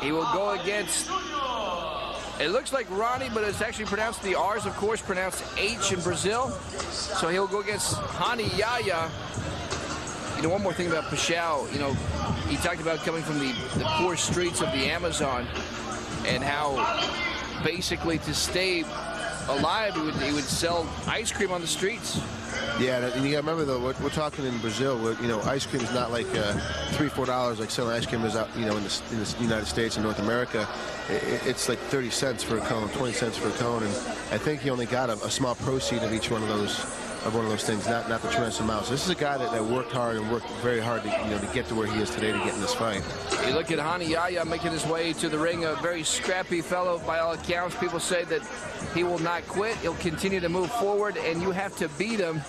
He will go against, it looks like Rani, but it's actually pronounced, the R's, of course, pronounced H in Brazil. So he'll go against Yahya. You know, one more thing about Paishao, you know, he talked about coming from the poor streets of the Amazon and how basically to stay alive, he would sell ice cream on the streets. Yeah, and you got to remember though, we're talking in Brazil, where, you know, ice cream is not like $3, $4 like selling ice cream is out, you know, in the United States and North America. It's like 30 cents for a cone, 20 cents for a cone, and I think he only got a small proceed of each one of those things, not the tremendous amount. So this is a guy that worked hard and worked very hard to, you know, to get to where he is today, to get in this fight. You look at Yahya making his way to the ring, a very scrappy fellow by all accounts. People say that he will not quit. He'll continue to move forward, and you have to beat him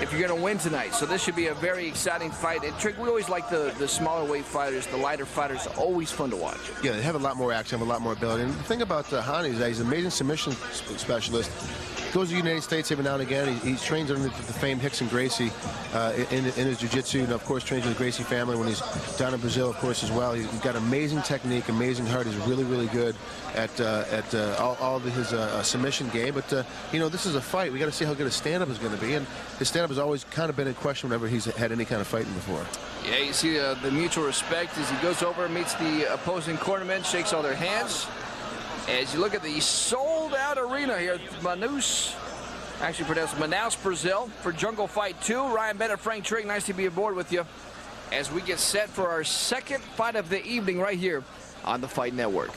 if you're going to win tonight. So this should be a very exciting fight. And Trick, we always like the smaller weight fighters, the lighter fighters, always fun to watch. Yeah, they have a lot more action, have a lot more ability. And the thing about Rani is that he's an amazing submission specialist. Goes to the United States every now and again. He trains under the famed Rickson Gracie in his jiu-jitsu, and of course trains with the Gracie family when he's down in Brazil, of course, as well. He's got amazing technique, amazing heart. He's really, really good at all of his submission game. But you know, this is a fight. We got to see how good his stand-up is going to be, and his stand-up has always kind of been in question whenever he's had any kind of fighting before. Yeah, you see the mutual respect as he goes over, meets the opposing cornerman, shakes all their hands. As you look at the sold-out arena here, Manaus, actually pronounced Manaus, Brazil, for Jungle Fight 2. Ryan Bennett, Frank Trigg, nice to be aboard with you as we get set for our second fight of the evening right here on the Fight Network.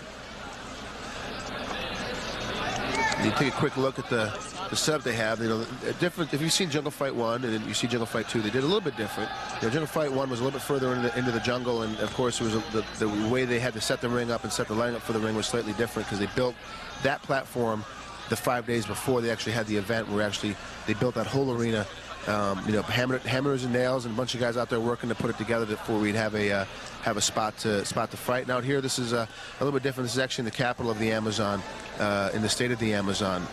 You take a quick look at the setup they have. You know, different. If you've seen Jungle Fight 1 and then you see Jungle Fight 2, they did a little bit different. You know, Jungle Fight 1 was a little bit further into the jungle, and of course, it was the way they had to set the ring up and set the line up for the ring was slightly different, because they built that platform the 5 days before they actually had the event, where they built that whole arena. You know, hammers and nails, and a bunch of guys out there working to put it together before we'd have a spot to fight. And out here, this is a little bit different. This is actually in the capital of the Amazon, in the state of the Amazon,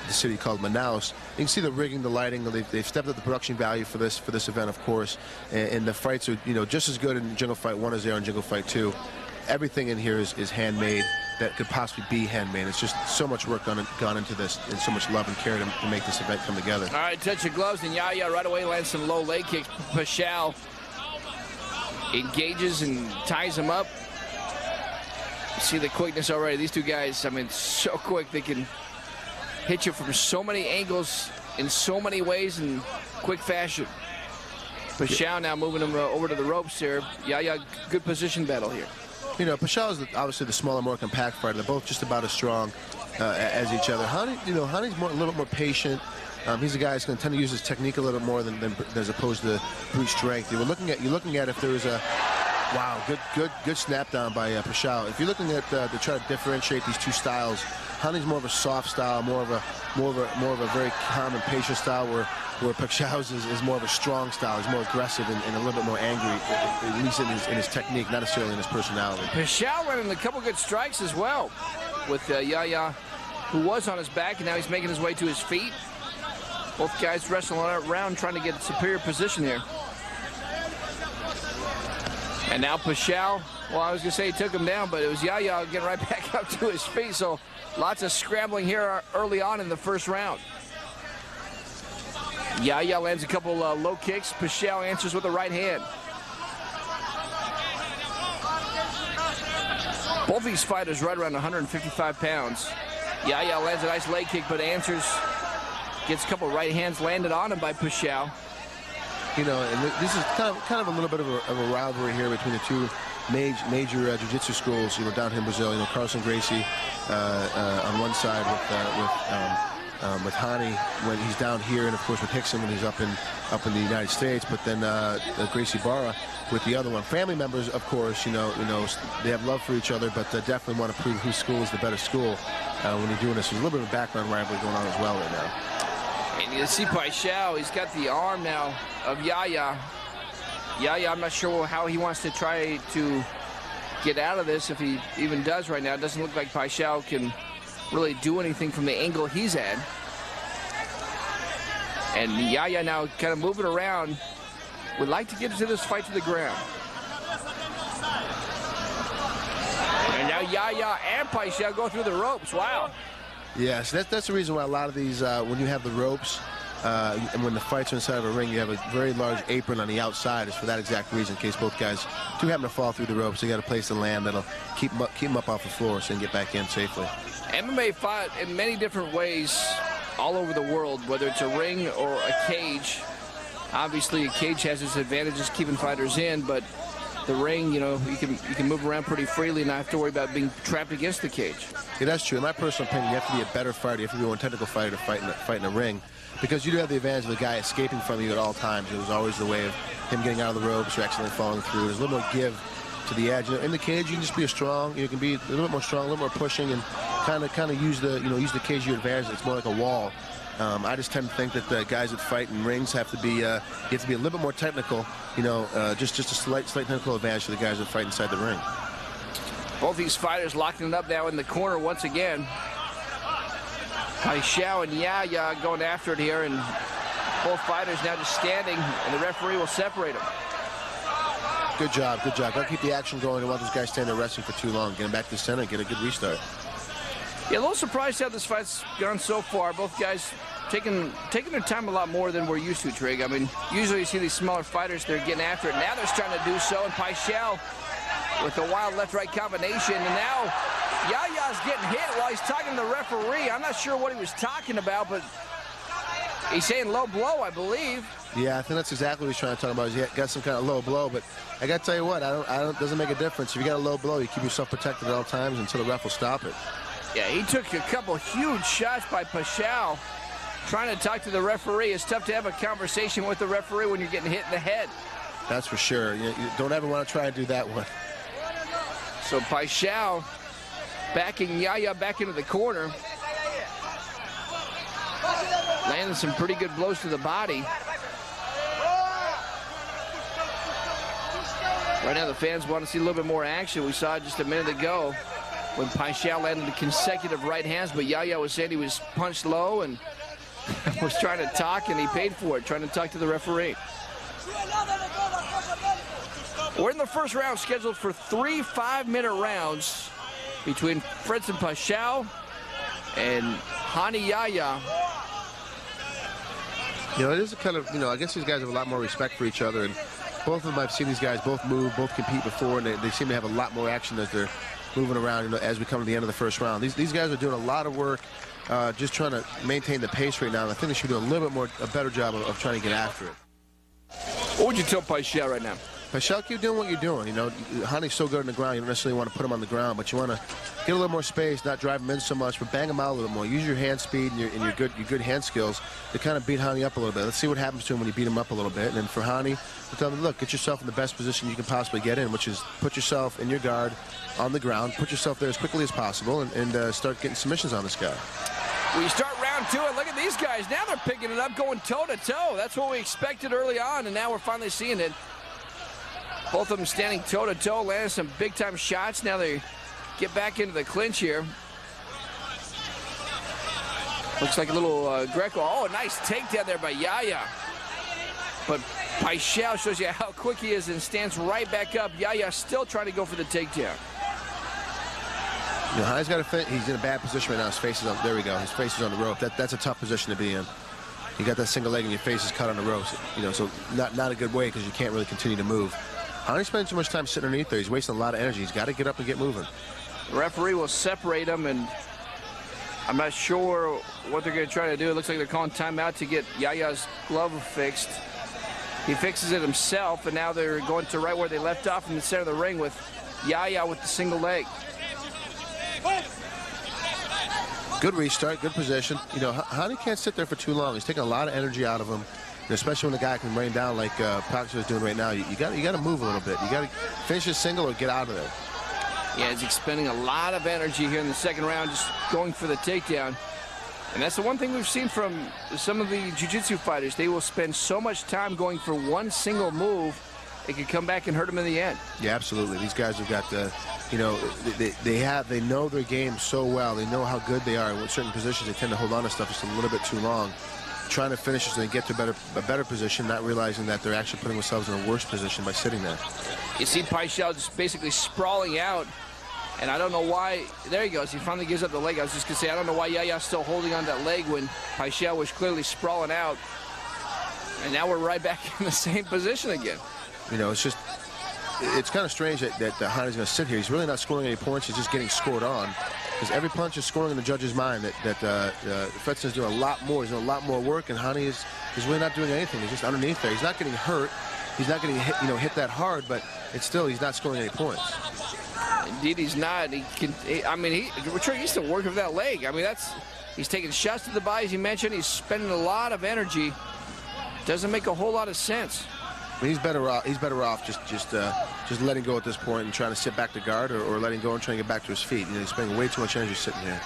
the city called Manaus. You can see the rigging, the lighting. They've stepped up the production value for this event, of course. And the fights are, you know, just as good in Jungle Fight 1 as they are in Jungle Fight 2. Everything in here is handmade that could possibly be handmade. It's just so much work gone into this, and so much love and care to make this event come together. All right, touch of gloves, and Yahya right away lands some low leg kicks. Paishao engages and ties him up. See the quickness already. These two guys, I mean, so quick. They can hit you from so many angles in so many ways in quick fashion. Paishao now moving him over to the ropes here. Yahya, good position battle here. You know, Paishao is obviously the smaller, more compact fighter. They're both just about as strong as each other. Rani's a little bit more patient. He's a guy that's going to tend to use his technique a little bit more than as opposed to brute strength. You're looking at if there was a good snap down by Paishao. If you're looking at to try to differentiate these two styles, Rani's more of a soft style, more of a very calm and patient style, where Paishao's is more of a strong style. He's more aggressive and a little bit more angry, at least in his technique, not necessarily in his personality. Paishao running a couple good strikes as well with Yahya, who was on his back, and now he's making his way to his feet. Both guys wrestling around trying to get a superior position here. And now Paishao, well, I was going to say he took him down, but it was Yahya getting right back up to his feet. So lots of scrambling here early on in the first round. Yahya lands a couple low kicks. Paishao answers with a right hand. Both these fighters right around 155 pounds. Yahya lands a nice leg kick, but answers. Gets a couple right hands landed on him by Paishao. You know, and this is kind of a little bit of a rivalry here between the two major jiu-jitsu schools, you know, down here in Brazil. You know, Carlson Gracie on one side with Rani when he's down here, and of course with Rickson when he's up in the United States. But then Gracie Barra with the other one. Family members, of course, you know, they have love for each other, but definitely want to prove whose school is the better school when you're doing this. There's a little bit of a background rivalry going on as well right now. And you see Paishao, he's got the arm now of Yahya. Yahya, I'm not sure how he wants to try to get out of this, if he even does right now. It doesn't look like Paishao can really do anything from the angle he's at. And Yahya now kind of moving around. Would like to get into this fight to the ground. Yahya and Paishao go through the ropes. Wow. Yes, that's the reason why a lot of these, when you have the ropes, and when the fights are inside of a ring, you have a very large apron on the outside. It's for that exact reason, in case both guys do happen to fall through the ropes. They got a place to land that'll keep them up off the floor so they can get back in safely. MMA fought in many different ways all over the world, whether it's a ring or a cage. Obviously, a cage has its advantages keeping fighters in, but the ring, you know, you can move around pretty freely and not have to worry about being trapped against the cage. Yeah, that's true. In my personal opinion, you have to be a better fighter. You have to be a more technical fighter to fight in a ring, because you do have the advantage of the guy escaping from you at all times. It was always the way of him getting out of the ropes or accidentally falling through. There's a little more give to the edge. You know, in the cage, you can just be you can be a little bit more strong, a little more pushing, and kind of use the cage to your advantage. It's more like a wall. I just tend to think that the guys that fight in rings have to be you have to be a little bit more technical. You know, just a slight technical advantage to the guys that fight inside the ring. Both these fighters locking it up now in the corner once again. Paishao and Yahya going after it here, and both fighters now just standing, and the referee will separate them. Good job, good job. Gotta keep the action going. Don't want those guys standing there resting for too long. Get them back to the center and get a good restart. Yeah, a little surprised how this fight's gone so far. Both guys taking their time a lot more than we're used to, Trig. I mean, usually you see these smaller fighters, they're getting after it. Now they're starting to do so, and Paishao with the wild left-right combination, and now Yahya's getting hit while he's talking to the referee. I'm not sure what he was talking about, but he's saying low blow, I believe. Yeah, I think that's exactly what he's trying to talk about. He's got some kind of low blow, but I got to tell you what, it doesn't make a difference. If you got a low blow, you keep yourself protected at all times until the ref will stop it. Yeah, he took a couple huge shots by Paishao trying to talk to the referee. It's tough to have a conversation with the referee when you're getting hit in the head. That's for sure. You don't ever want to try and do that one. So Paishao backing Yahya back into the corner. Landing some pretty good blows to the body. Right now the fans want to see a little bit more action. We saw it just a minute ago when Paishao landed the consecutive right hands, but Yahya was saying he was punched low and was trying to talk, and he paid for it, trying to talk to the referee. We're in the first round, scheduled for 3 5-minute rounds between Fredson Paishao and Rani Yahya. You know, it is a kind of, I guess these guys have a lot more respect for each other, and both of them, I've seen these guys both move, both compete before, and they seem to have a lot more action as they're moving around, as we come to the end of the first round. These guys are doing a lot of work, just trying to maintain the pace right now, and I think they should do a better job of trying to get after it. What would you tell Paishao right now? Paishao, keep doing what you're doing. Rani's so good on the ground, you don't necessarily want to put him on the ground, but you want to get a little more space, not drive him in so much, but bang him out a little more. Use your hand speed and your good hand skills to kind of beat Rani up a little bit. Let's see what happens to him when you beat him up a little bit. And then for Rani, tell him, look, get yourself in the best position you can possibly get in, which is put yourself in your guard on the ground, put yourself there as quickly as possible, and start getting submissions on this guy. We start round 2, and look at these guys. Now they're picking it up, going toe-to-toe. That's what we expected early on, and now we're finally seeing it. Both of them standing toe-to-toe, landing some big-time shots. Now they get back into the clinch here. Looks like a little Greco. Oh, a nice takedown there by Yahya. But Paishao shows you how quick he is and stands right back up. Yahya still trying to go for the takedown. Rani's got to he's in a bad position right now. His face is on, there we go. His face is on the rope. That's a tough position to be in. You got that single leg and your face is cut on the ropes. So not a good way, because you can't really continue to move. Rani's spending too much time sitting underneath there. He's wasting a lot of energy. He's got to get up and get moving. The referee will separate him, and I'm not sure what they're going to try to do. It looks like they're calling timeout to get Yahya's glove fixed. He fixes it himself, and now they're going to right where they left off in the center of the ring with Yahya with the single leg. Good restart, good position. Rani can't sit there for too long. He's taking a lot of energy out of him, especially when the guy can rain down like Paishao is doing right now. You got to move a little bit. You got to finish his single or get out of there. Yeah, he's expending a lot of energy here in the second round, just going for the takedown. And that's the one thing we've seen from some of the jiu-jitsu fighters. They will spend so much time going for one single move, it could come back and hurt them in the end. Yeah, absolutely. These guys have got the, they know their game so well. They know how good they are. In certain positions, they tend to hold on to stuff just a little bit too long, trying to finish it so they get to a better position, not realizing that they're actually putting themselves in a worse position by sitting there. You see Paishao just basically sprawling out And I don't know why. There he goes. He finally gives up the leg. I was just going to say, I don't know why Yahya's still holding on that leg when Paishao was clearly sprawling out. And now we're right back in the same position again. You know, it's kind of strange that Rani's going to sit here. He's really not scoring any points. He's just getting scored on. Because every punch is scoring in the judge's mind that Fredson is doing a lot more. He's doing a lot more work, and Rani is really not doing anything. He's just underneath there. He's not getting hurt. He's not getting hit that hard, but it's still, he's not scoring any points. Indeed, he's not. He's still working with that leg. I mean, he's taking shots to the body, as you mentioned. He's spending a lot of energy. Doesn't make a whole lot of sense. I mean, he's better off just letting go at this point and trying to sit back to guard, or letting go and trying to get back to his feet. You know, he's spending way too much energy sitting here.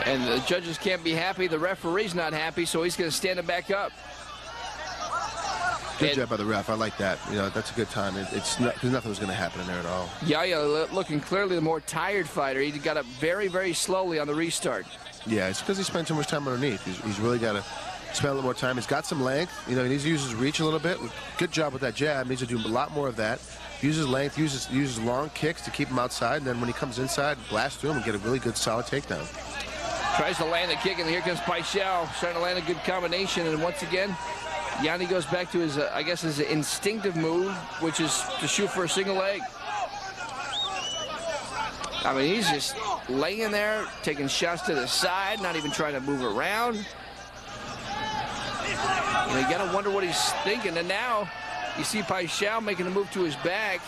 And the judges can't be happy. The referee's not happy, so he's going to stand him back up. Good job by the ref. I like that. You know, that's a good time. Because nothing was going to happen in there at all. Yahya looking clearly the more tired fighter. He got up very, very slowly on the restart. Yeah, it's because he spent too much time underneath. He's really got to spend a little more time. He's got some length. You know, he needs to use his reach a little bit. Good job with that jab. Needs to do a lot more of that. Uses length, uses long kicks to keep him outside, and then when he comes inside, blast through him and get a really good, solid takedown. Tries to land the kick, and here comes Paishao, trying to land a good combination, and once again, Yanni goes back to his, I guess, his instinctive move, which is to shoot for a single leg. I mean, he's just laying there, taking shots to the side, not even trying to move around. You know, you got to wonder what he's thinking. And now you see Paishao making a move to his back.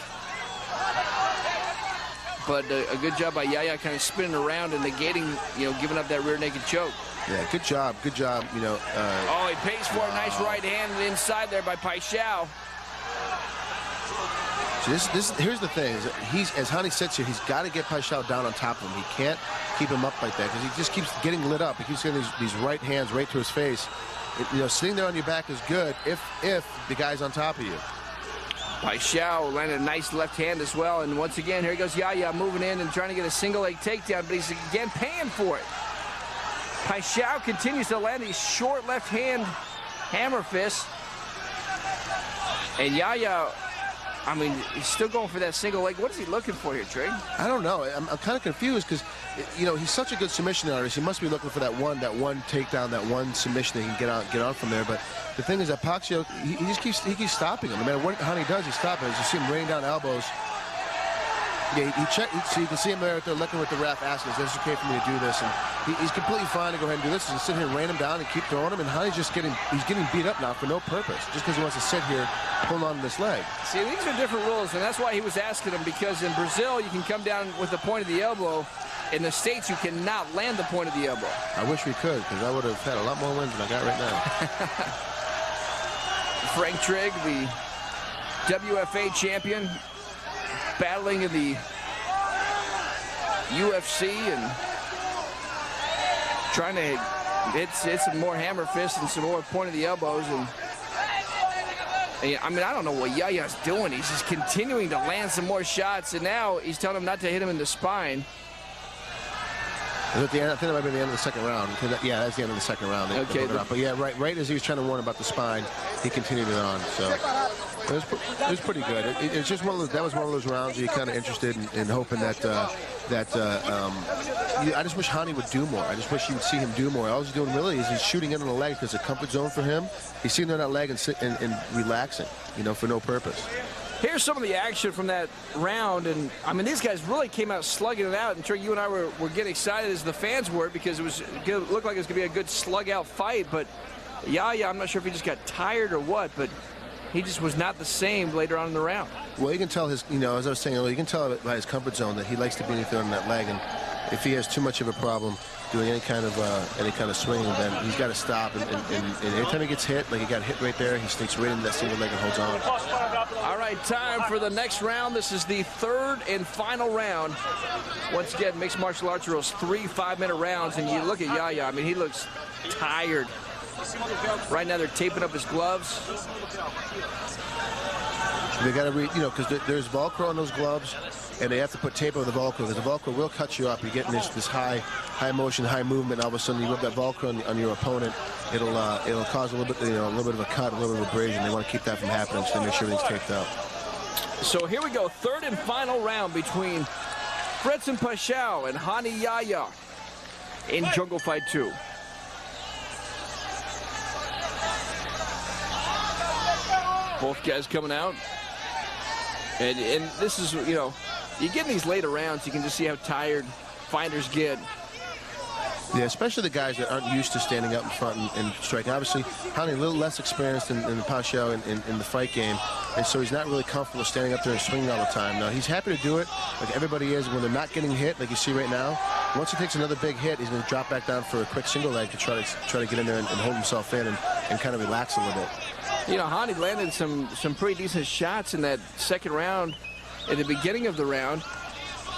But a good job by Yahya kind of spinning around and negating, you know, giving up that rear naked choke. Yeah, good job, you know. Oh, he pays for a nice right hand inside there by Paishao. So here's the thing. As Rani sits here, he's got to get Paishao down on top of him. He can't keep him up like that because he just keeps getting lit up. He keeps getting these right hands right to his face. You know, sitting there on your back is good if the guy's on top of you. Paishao landed a nice left hand as well. And once again, here goes Yahya moving in and trying to get a single leg takedown, but he's again paying for it. Paishao continues to land these short left hand hammer fists. And Yahya, I mean, he's still going for that single leg. What is he looking for here, Trey? I don't know. I'm kind of confused because, you know, he's such a good submission artist. He must be looking for that one takedown, that one submission that he can get on from there. But the thing is that Paishao, he just keeps stopping him. No matter what Rani does, he's stopping him. You see him raining down elbows. Yeah, so you can see him there looking with the ref, asking, is this okay for me to do this? And he's completely fine to go ahead and do this. And sit here and rain him down and keep throwing him. And Rani's just getting beat up now for no purpose, just because he wants to sit here holding on to this leg. See, these are different rules, and that's why he was asking him, because in Brazil, you can come down with the point of the elbow. In the States, you cannot land the point of the elbow. I wish we could, because I would have had a lot more wins than I got right now. Frank Trigg, the WFA champion, battling in the UFC and trying to hit some more hammer fists and some more point of the elbows. And I mean, I don't know what Yahya's doing. He's just continuing to land some more shots, and now he's telling him not to hit him in the spine. At the end, I think it might be the end of the second round. Yeah, that's the end of the second round. Okay. But yeah, right as he was trying to warn about the spine, he continued it on. So it was pretty good. It's just one of those. That was one of those rounds where you're kind of interested in hoping that I just wish Rani would do more. I just wish you would see him do more. All he's doing really is he's shooting in on the leg because it's a comfort zone for him. He's sitting on that leg and relaxing, you know, for no purpose. Here's some of the action from that round, and I mean, these guys really came out slugging it out. And Trey, you and I were getting excited as the fans were, because it looked like it was going to be a good slug-out fight. But Yahya, I'm not sure if he just got tired or what, but he just was not the same later on in the round. Well, you can tell his, you know, as I was saying earlier, you can tell by his comfort zone that he likes to be anything on that leg, and if he has too much of a problem doing any kind of swinging, then he's got to stop. And every time he gets hit, like he got hit right there, he sneaks right into that single leg and holds on. All right, time for the next round. This is the third and final round. Once again, mixed martial arts rules, 3 5-minute rounds, and you look at Yahya. I mean, he looks tired. Right now, they're taping up his gloves. They got to read, you know, because there's Velcro on those gloves, and they have to put tape over the Velcro, because the Velcro will cut you up. You're getting this high motion, high movement, and all of a sudden you rub that Velcro on your opponent. It'll cause a little bit of a cut, a little bit of abrasion. They want to keep that from happening, so they make sure everything's taped up. So here we go, third and final round between Fritz and Paishao and Rani Yahya in Jungle Fight 2. Both guys coming out. And this is, you know, you get in these later rounds, you can just see how tired fighters get. Yeah, especially the guys that aren't used to standing up in front and striking. Obviously, Rani a little less experienced in the Paishao in the fight game, and so he's not really comfortable standing up there and swinging all the time. Now, he's happy to do it, like everybody is, when they're not getting hit, like you see right now. Once he takes another big hit, he's going to drop back down for a quick single leg to try to get in there and hold himself in and kind of relax a little bit. You know, Rani landed some pretty decent shots in that second round at the beginning of the round,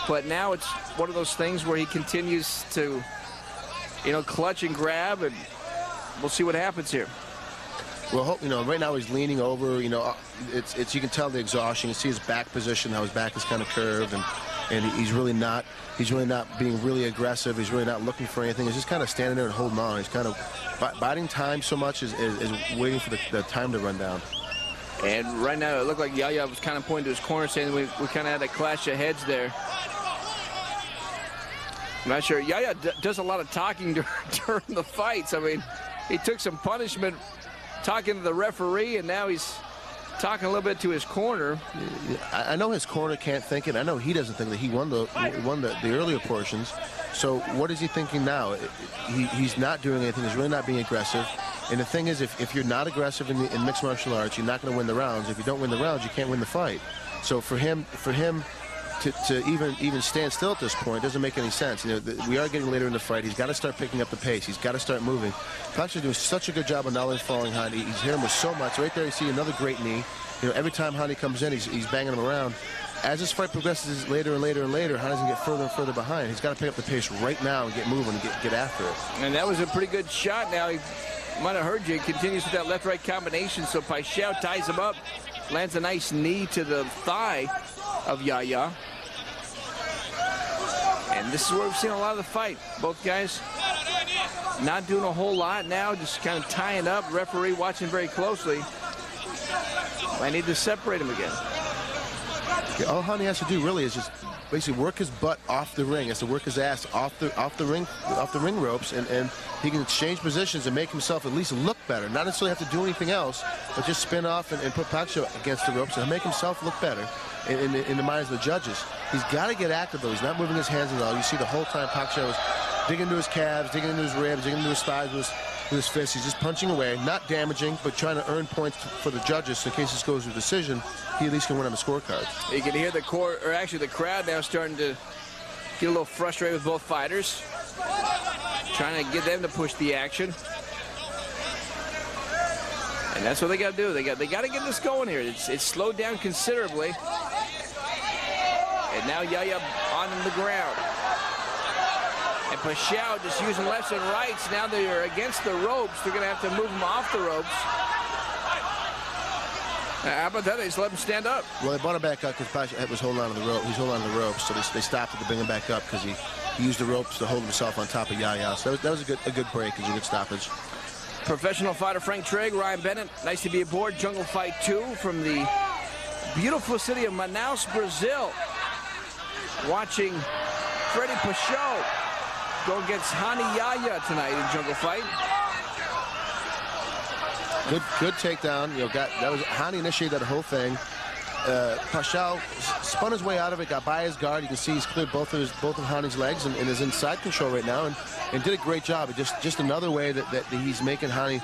but now it's one of those things where he continues to, you know, clutch and grab, and we'll see what happens here. Well, you know, right now he's leaning over. You know, it's you can tell the exhaustion. You see his back position, how his back is kind of curved, and he's really not being really aggressive. He's really not looking for anything. He's just kind of standing there and holding on. He's kind of biding time so much is waiting for the time to run down. And right now it looked like Yahya was kind of pointing to his corner, saying we kind of had a clash of heads there. I'm not sure. Yahya does a lot of talking during the fights. I mean, he took some punishment talking to the referee, and now he's talking a little bit to his corner. I know his corner can't think it. I know he doesn't think that he won the earlier portions. So what is he thinking now? He's not doing anything. He's really not being aggressive. And the thing is, if you're not aggressive in mixed martial arts, you're not going to win the rounds. If you don't win the rounds, you can't win the fight. So for him to even stand still at this point doesn't make any sense. You know, we are getting later in the fight. He's got to start picking up the pace. He's got to start moving. Paishao's doing such a good job of not only following Rani. He's hit him with so much. Right there, you see another great knee. You know, every time Rani comes in, he's banging him around. As this fight progresses later and later and later, Rani's going to get further and further behind. He's got to pick up the pace right now and get moving and get after it. And that was a pretty good shot. Now he might have heard you. He continues with that left-right combination. So Paishao ties him up, lands a nice knee to the thigh of Yahya. And this is where we've seen a lot of the fight. Both guys not doing a whole lot now, just kind of tying up. Referee watching very closely. I need to separate him again. Yeah, all Rani has to do really is just basically work his butt off the ring. He has to work his ass off the ring ropes, and he can exchange positions and make himself at least look better. Not necessarily have to do anything else, but just spin off and put Paishao against the ropes and make himself look better in the minds of the judges. He's got to get active, though. He's not moving his hands at all. You see the whole time Paishao is digging into his calves, digging into his ribs, digging into his thighs with his fists. He's just punching away, not damaging, but trying to earn points for the judges. So in case this goes to a decision, he at least can win on the scorecard. You can hear the crowd now starting to get a little frustrated with both fighters, trying to get them to push the action. And that's what they got to do. They got to get this going here. It's slowed down considerably. And now Yahya on the ground. And Paishao just using lefts and rights. Now they're against the ropes. They're going to have to move him off the ropes. How about that? They just let him stand up. Well, they brought him back up because Paishao was holding on to the rope. He's holding on to the ropes, so they stopped it to bring him back up because he used the ropes to hold himself on top of Yahya. So that was a good break. It was a good stoppage. Professional fighter Frank Trigg, Ryan Bennett, nice to be aboard. Jungle Fight 2 from the beautiful city of Manaus, Brazil. Watching Freddie Paishao go against Rani Yahya tonight in Jungle Fight. Good takedown. You know, that was Rani initiated that whole thing. Paishao spun his way out of it, got by his guard. You can see he's cleared both of Rani's legs and is in side control right now, and did a great job. Just another way that he's making Rani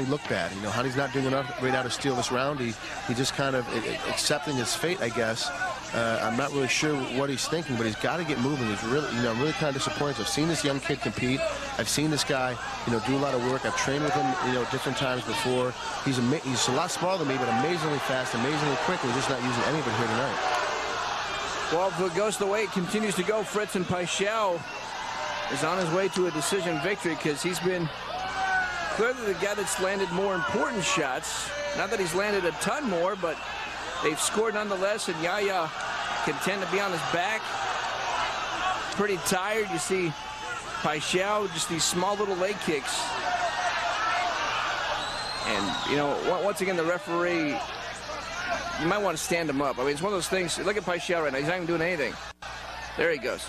look bad. You know, Rani's not doing enough right now to steal this round. He just kind of accepting his fate, I guess. I'm not really sure what he's thinking, but he's got to get moving. He's really, you know, I'm really kind of disappointed. I've seen this young kid compete. I've seen this guy, you know, do a lot of work. I've trained with him, you know, different times before. He's a lot smaller than me, but amazingly fast, amazingly quick. We're just not using any of it here tonight. Well, if it goes the way it continues to go, Fritz and Paishao is on his way to a decision victory because he's been clearly the guy that's landed more important shots. Not that he's landed a ton more, but they've scored nonetheless, and Yahya can tend to be on his back. Pretty tired. You see Paishao, just these small little leg kicks. And, you know, once again, the referee, you might want to stand him up. I mean, it's one of those things. Look at Paishao right now. He's not even doing anything. There he goes.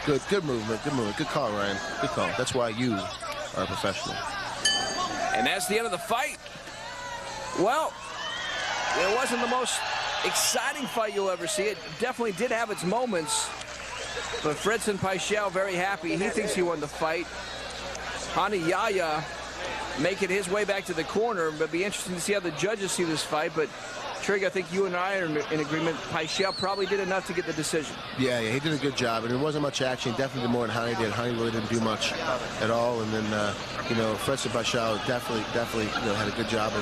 Good movement. Good call, Ryan. Good call. That's why you are a professional. And that's the end of the fight. Well, it wasn't the most exciting fight you'll ever see. It definitely did have its moments. But Paishao very happy. He thinks he won the fight. Yahya making his way back to the corner. But it'll be interesting to see how the judges see this fight. But Trig, I think you and I are in agreement. Paishao probably did enough to get the decision. Yeah, he did a good job, and there wasn't much action. Definitely more than Rani did. Rani really didn't do much at all, and then Paishao definitely had a good job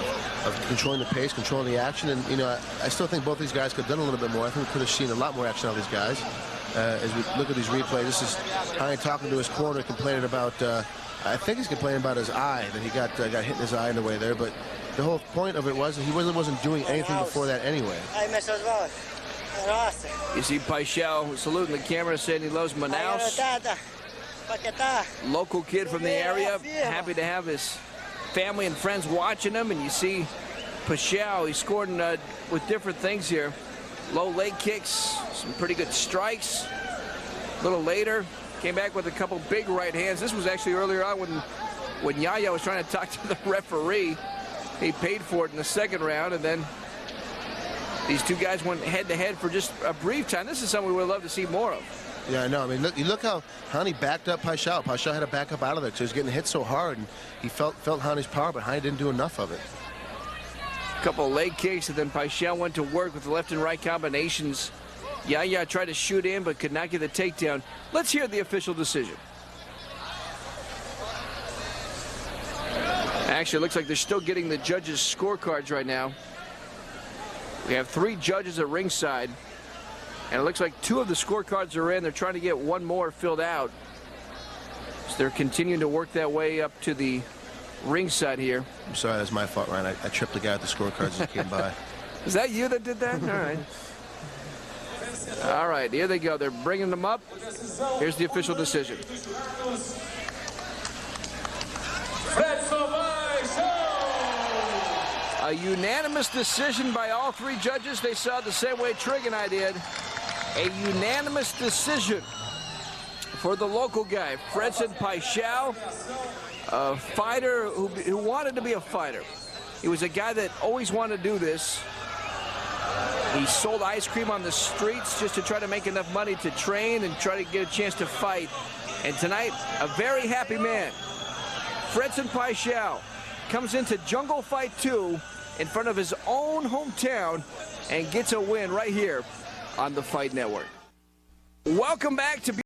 of controlling the pace, controlling the action, and I still think both these guys could have done a little bit more. I think we could have seen a lot more action out of these guys. As we look at these replays, this is Rani talking to his corner, complaining about. I think he's complaining about his eye, that he got hit in his eye in the way there, but. The whole point of it was that he wasn't doing anything before that anyway. You see Paishao saluting the camera, saying he loves Manaus. Local kid from the area, happy to have his family and friends watching him. And you see Paishao, he's scoring with different things here. Low leg kicks, some pretty good strikes. A little later, came back with a couple big right hands. This was actually earlier on when Yahya was trying to talk to the referee. He paid for it in the second round, and then these two guys went head-to-head for just a brief time. This is something we would love to see more of. Yeah, I know. I mean, look how Rani backed up Paishao. Paishao had to back up out of there because he was getting hit so hard, and he felt Rani's power, but Rani didn't do enough of it. A couple of leg kicks, and then Paishao went to work with the left and right combinations. Yahya tried to shoot in, but could not get the takedown. Let's hear the official decision. Actually, it looks like they're still getting the judges' scorecards right now. We have 3 judges at ringside, and it looks like 2 of the scorecards are in. They're trying to get 1 more filled out. So they're continuing to work that way up to the ringside here. I'm sorry, that's my fault, Ryan. I tripped the guy with the scorecards as he came by. Is that you that did that? All right. All right, here they go. They're bringing them up. Here's the official decision. A unanimous decision by all 3 judges. They saw it the same way Trig and I did. A unanimous decision for the local guy, Paishao, a fighter who wanted to be a fighter. He was a guy that always wanted to do this. He sold ice cream on the streets just to try to make enough money to train and try to get a chance to fight. And tonight, a very happy man. Paishao comes into Jungle Fight 2 in front of his own hometown and gets a win right here on the Fight Network. Welcome back to